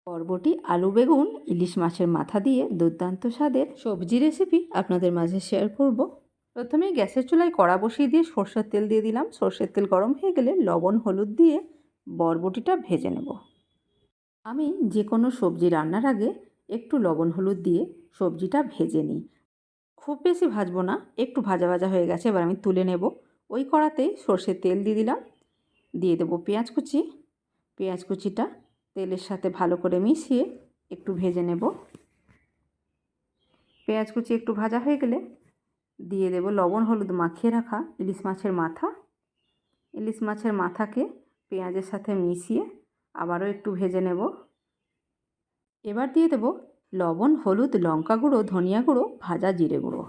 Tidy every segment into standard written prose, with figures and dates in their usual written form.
বরবটি, আলু, বেগুন, ইলিশ মাছের মাথা দিয়ে দুর্দান্ত স্বাদের সবজি রেসিপি আপনাদের মাঝে শেয়ার করব। প্রথমেই গ্যাসের চুলায় কড়া বসিয়ে দিয়ে সরষের তেল দিয়ে দিলাম। সরষের তেল গরম হয়ে গেলে লবণ, হলুদ দিয়ে বরবটিটা ভেজে নেব। আমি যে কোনো সবজি রান্নার আগে একটু লবণ, হলুদ দিয়ে সবজিটা ভেজে নিই। খুব বেশি ভাজবো না, একটু ভাজা ভাজা হয়ে গেছে, এবার আমি তুলে নেব। ওই কড়াতেই সরষের তেল দিয়ে দিলাম, দিয়ে দেবো পেঁয়াজ কুচি। পেঁয়াজ কুচিটা তেলের সাথে ভালো করে মিশিয়ে একটু ভেজে নেব। পেঁয়াজ কুচি একটু ভাজা হয়ে গেলে দিয়ে দেব লবণ, হলুদ মাখিয়ে রাখা ইলিশ মাছের মাথা। ইলিশ মাছের মাথাকে পেঁয়াজের সাথে মিশিয়ে আবারও একটু ভেজে নেব। এবার দিয়ে দেব লবণ, হলুদ, লঙ্কা গুঁড়ো, ধনিয়া গুঁড়ো, ভাজা জিরে গুঁড়ো।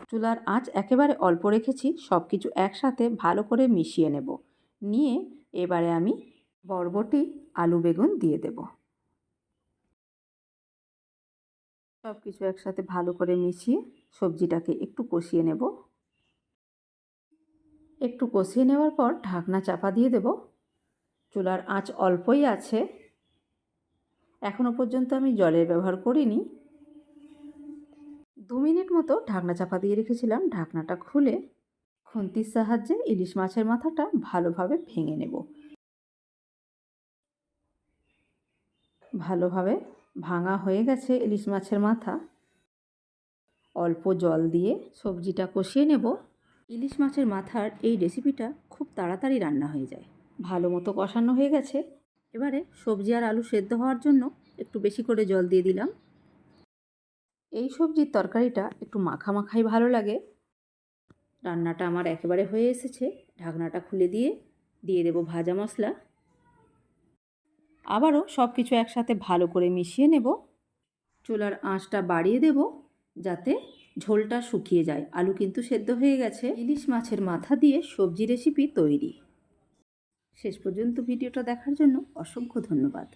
চুলার আঁচ একেবারে অল্প রেখেছি, সব কিছু একসাথে ভালো করে মিশিয়ে নেব। নিয়ে এবারে আমি বরবটি, আলু, বেগুন দিয়ে দেব। সব কিছু একসাথে ভালো করে মিশিয়ে সবজিটাকে একটু কষিয়ে নেব। একটু কষিয়ে নেওয়ার পর ঢাকনা চাপা দিয়ে দেব। চুলার আঁচ অল্পই আছে, এখনও পর্যন্ত আমি জলের ব্যবহার করিনি। 2 মিনিট মতো ঢাকনা চাপা দিয়ে রেখেছিলাম। ঢাকনাটা খুলে খুন্তির সাহায্যে ইলিশ মাছের মাথাটা ভালোভাবে ভেঙে নেব। ভালোভাবে ভাঙা হয়ে গেছে ইলিশ মাছের মাথা। অল্প জল দিয়ে সবজিটা কষিয়ে নেব। ইলিশ মাছের মাথার এই রেসিপিটা খুব তাড়াতাড়ি রান্না হয়ে যায়। ভালো মতো কষানো হয়ে গেছে। এবারে সবজি আর আলু সেদ্ধ হওয়ার জন্য একটু বেশি করে জল দিয়ে দিলাম। এই সবজির তরকারিটা একটু মাখা মাখাই ভালো লাগে। রান্নাটা আমার একেবারে হয়ে এসেছে। ঢাকনাটা খুলে দিয়ে দেব ভাজা মশলা। আবারও সব কিছু একসাথে ভালো করে মিশিয়ে নেব। চুলার আঁচটা বাড়িয়ে দেব যাতে ঝোলটা শুকিয়ে যায়। আলু কিন্তু সেদ্ধ হয়ে গেছে। ইলিশ মাছের মাথা দিয়ে সবজি রেসিপি তৈরি। শেষ পর্যন্ত ভিডিওটা দেখার জন্য অসংখ্য ধন্যবাদ।